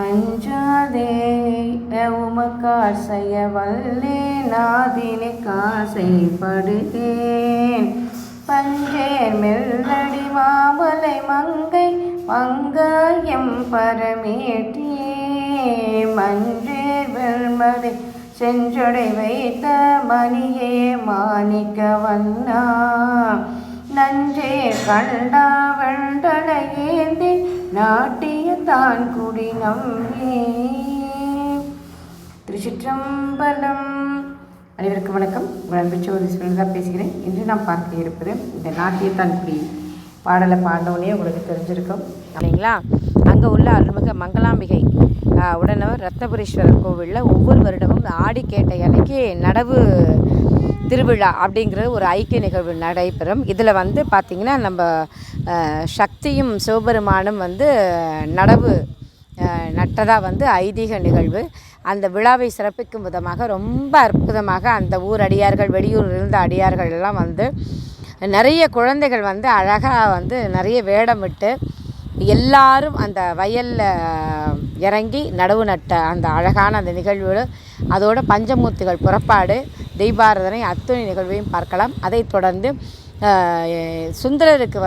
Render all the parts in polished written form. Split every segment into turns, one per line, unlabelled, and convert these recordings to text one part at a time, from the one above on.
அஞ்சாதே உமக்கார் செய்ய வல்லேன் நாதினே காசைப்படுகேன் பஞ்சேர் மெல்லடி மாமலை மங்கை மங்காயம் பரமேட்டியே மஞ்சேர் வெல்மதை செஞ்சொடை வைத்த மணியே மாணிக்க வண்ணா நஞ்சே கண்டா வெண்டலையேந்தி நாட்டிய தான் குடி நம்பி. திருச்சிற்றம்பலம். அனைவருக்கும் வணக்கம். உங்கள் அன்பு சோதி தான் பேசுகிறேன். இன்று நாம் பார்க்க இருப்பது இந்த நாட்டியத்தான் குடி பாடலை பாடினோடனே உங்களுக்கு தெரிஞ்சிருக்கும் இல்லைங்களா. அங்கே உள்ள அருள்மிகு மங்களாம்பிகை உடனவர் ரத்னபுரீஸ்வரர் கோவிலில் ஒவ்வொரு வருடமும் ஆடிக்கேட்டை அன்னைக்கு நடவு திருவிழா அப்படிங்கிற ஒரு ஐக்கிய நிகழ்வு நடைபெறும். இதில் பார்த்திங்கன்னா நம்ம சக்தியும் சிவபெருமானும் நடவு நட்டதாக ஐதீக நிகழ்வு. அந்த விழாவை சிறப்பிக்கும் விதமாக ரொம்ப அற்புதமாக அந்த ஊர் அடியார்கள், வெளியூரில் இருந்த அடியார்கள் எல்லாம் நிறைய குழந்தைகள் அழகாக நிறைய வேடம் விட்டு எல்லாரும் அந்த வயலில் இறங்கி நடவு நட்ட அந்த அழகான அந்த நிகழ்வு, அதோட பஞ்சமூர்த்திகள் புறப்பாடு, தீபாராதனை அத்துணை நிகழ்வையும் பார்க்கலாம். அதைத் தொடர்ந்து சுந்தரருக்கு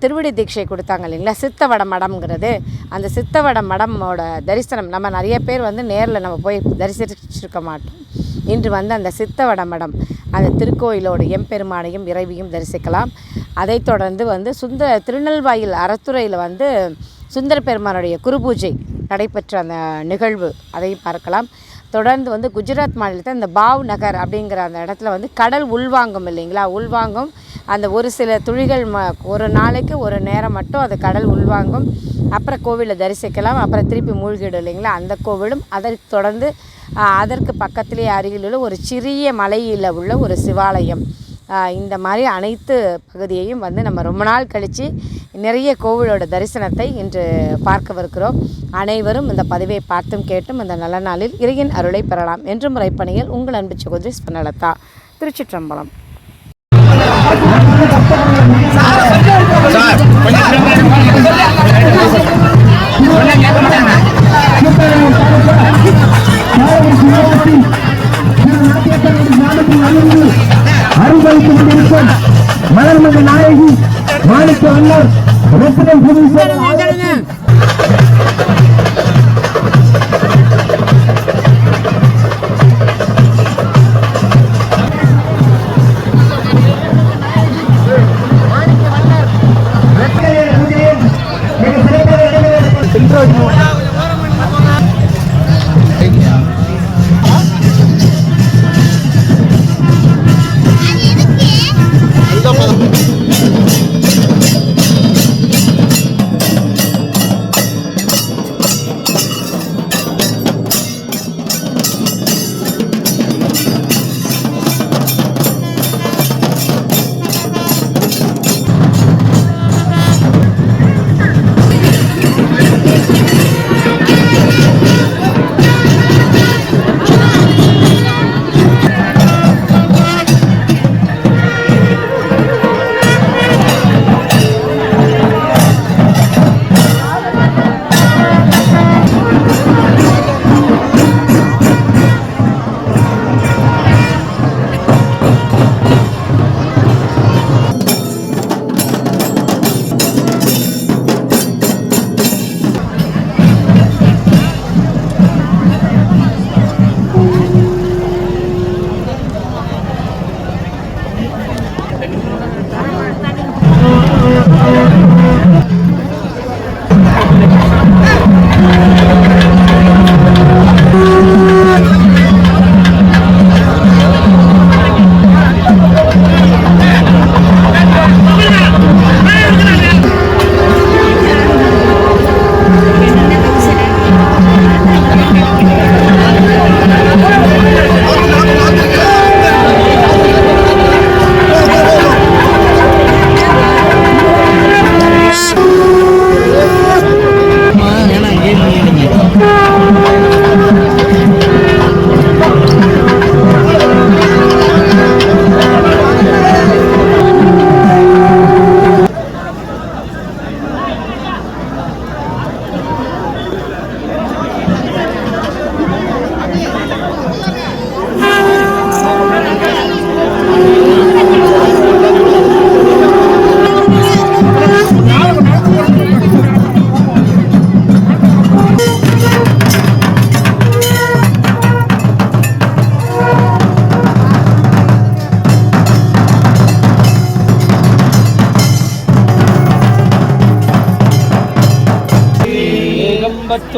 திருவடி தீட்சை கொடுத்தாங்க இல்லைங்களா, சித்தவட மடம்ங்கிறது. அந்த சித்தவட மடமோட தரிசனம் நம்ம நிறைய பேர் நேரில் நம்ம போய் தரிசிச்சிருக்க மாட்டோம். இன்று அந்த சித்தவட மடம் அந்த திருக்கோயிலோடு எம்பெருமானையும் இறைவியும் தரிசிக்கலாம். அதைத் தொடர்ந்து திருநெல்வாயில் அறத்துறையில் சுந்தர பெருமானுடைய குருபூஜை நடைபெற்ற அந்த நிகழ்வு அதையும் பார்க்கலாம். தொடர்ந்து குஜராத் மாநிலத்தில் இந்த பாவ் நகர் அப்படிங்கிற அந்த இடத்துல கடல் உள்வாங்கும் இல்லைங்களா, உள்வாங்கும் அந்த ஒரு சில துளிகள் ஒரு நாளைக்கு ஒரு நேரம் மட்டும் அது கடல் உள்வாங்கும். அப்புறம் கோவிலை தரிசிக்கலாம். அப்புறம் திருப்பி மூழ்கிடும் இல்லைங்களா, அந்த கோவிலும். அதை தொடர்ந்து அதற்கு பக்கத்திலே அருகில் உள்ள ஒரு சிறிய மலையில் உள்ள ஒரு சிவாலயம். இந்த மாதிரி அனைத்து பகுதியையும் நம்ம ரொம்ப நாள் கழித்து நிறைய கோவிலோட தரிசனத்தை இன்று பார்க்கவிருக்கிறோம். அனைவரும் இந்த பதிவை பார்த்தும் கேட்டும் இந்த நல்ல நாளில் இறையின் அருளை பெறலாம் என்று முறைப்பணியில் உங்கள் அன்பு சகோதரி ஸ்பர்ணலதா. திருச்சிற்றம்பலம்.
மலர்மக நாயகி மாணிக்க அண்ணர்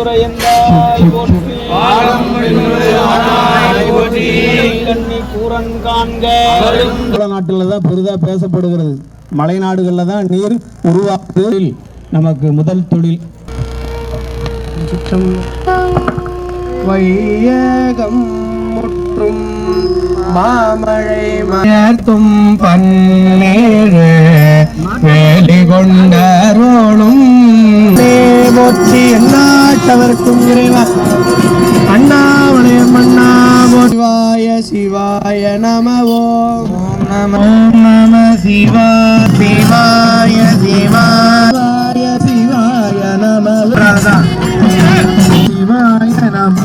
துறையந்தாய் போற்றி கண்ணி கூரன் காண்க. நாட்டில் தான் பெரிதாக பேசப்படுகிறது. மலை நாடுகளில் தான் நீர் உருவாக்குவதில் நமக்கு முதல் தொழில். வையகம் முற்றும் மாமழை மயர்த்தும் பன்னேறு வேலி கொண்டரோளும் போற்றி எந்நாட்டவர்க்கும் இறைவா அண்ணாவளையம் அண்ணா சிவாய சிவாய நம ஓம் நம சிவா சிவாய சிவாய சிவாய நம சிவாய நம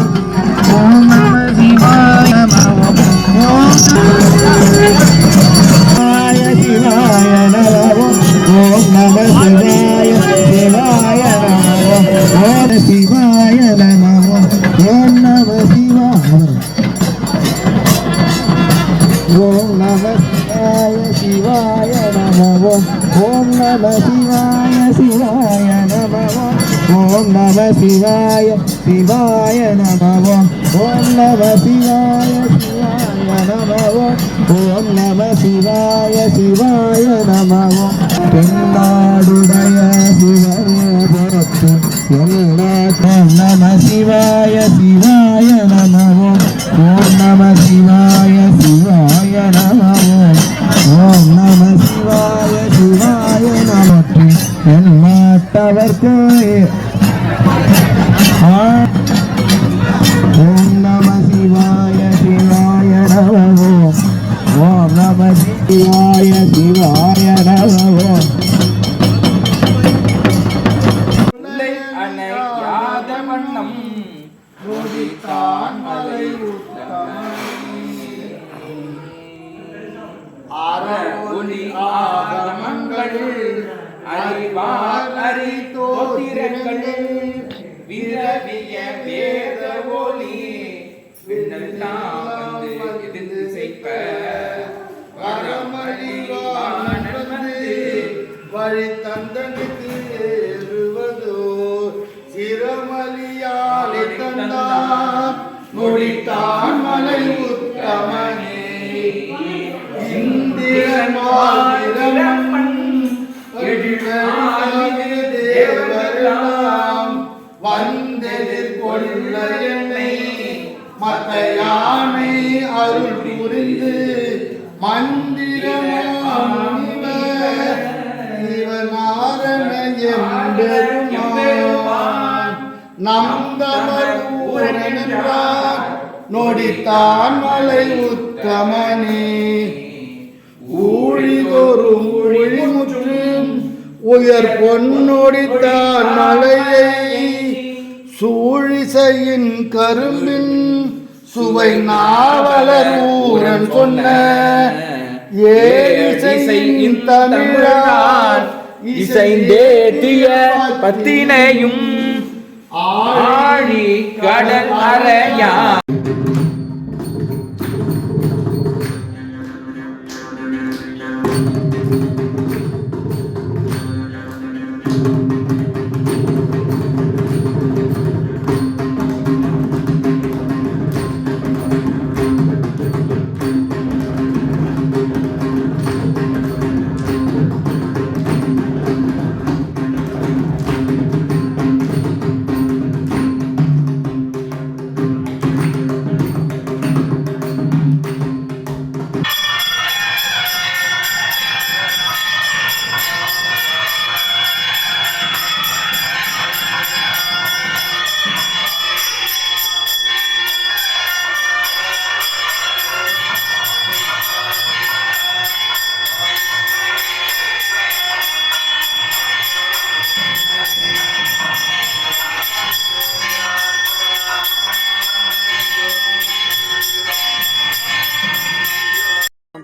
ஓம் நம சிவாய நம ஓம் சிவாய சிவாய நம ஓம் நம சிவாய சிவாய நம ஓம் சிவாய நம ஓம் நம சிவாய ஓம் நம சிவாய நம ஓம் நம சிவாய சிவாய நம ஓம் நம சிவாய சிவாய நம ஓம் நம சிவாய சிவாய நம ஓம் நம சிவாய சிவாய நம தென்னாடுடைய சிவனே ஓம் நம சிவாய சிவாய நம ஓம் நம சிவாய சிவாய நம ஓம் நம சிவாய சிவாய நம எந்நாட்டவர்க்கு ஓம் நம சிவாய சிவாய நம ஓம் நம சிவாய சிவாய நம
அணையாத வண்ணம் நொடித்தான் மலை ஒளி ஆகமங்கள் அறிவார் அறிதோத்திரங்கள் விரவிய வேத ஒளி விண்ணெல்லாம் வந்து எதிர்த்து செய்ப்ப
வழி தந்தனுக்கு ஏறுவதோ சிரமலியாலை தந்தான் முடித்தான் மலை உத்தமனே இந்திரமாதிரமன் தேவரெல்லாம் வந்தெதிர் கொள்ள என்னை மத்த யானை அருள் புரிந்து மந்திரமாரண எம்பெருமான் நந்தமூரனார் நொடித்தான் மலை உத்தமனே ஊழிதோறும் ஊழிமுற்றும் உயர் பொன்னொடித்தான் மலையை சூழிசையின் கரும்பின் சுவை நாவலர் ஊரன் சொன்ன ஏசையின் தமிழான்
இசைந்தேத்திய பத்தினையும் ஆழி கடல் அறையா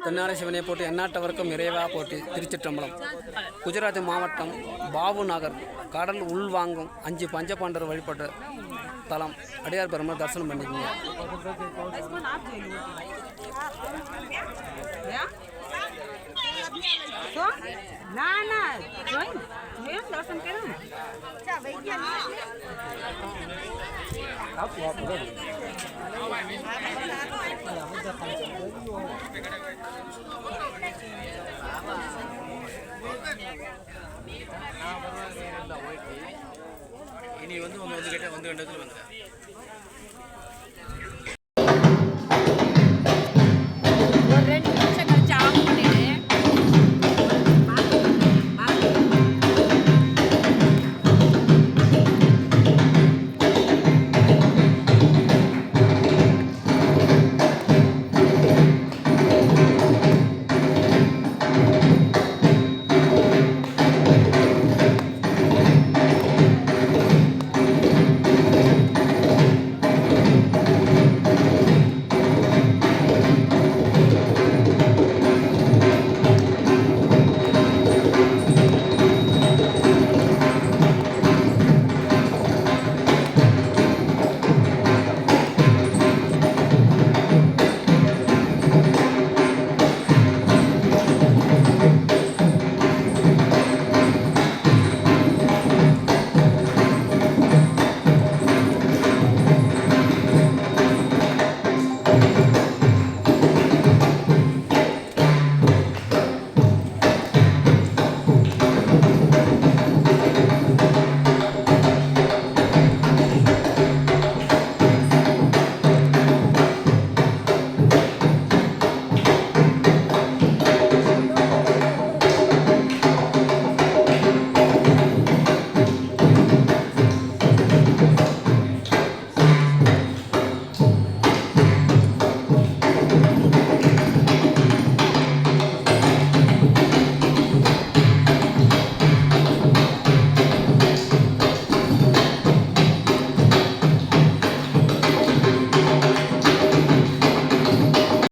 தென்னாரை சிவனை போட்டு எந்நாட்டவருக்கும் இறைவா போட்டு திருச்சிற்றம்பலம். குஜராத் மாவட்டம் பாபு நகர் கடல் உள்வாங்கும் 5 பஞ்சபாண்டர் வழிபட்ட தலம். அடியார் பெருமாள் தரிசனம் பண்ணிக்கோங்க.
இனி வந்து கேட்டால் வந்து வேண்டதில் வந்துடுறேன்.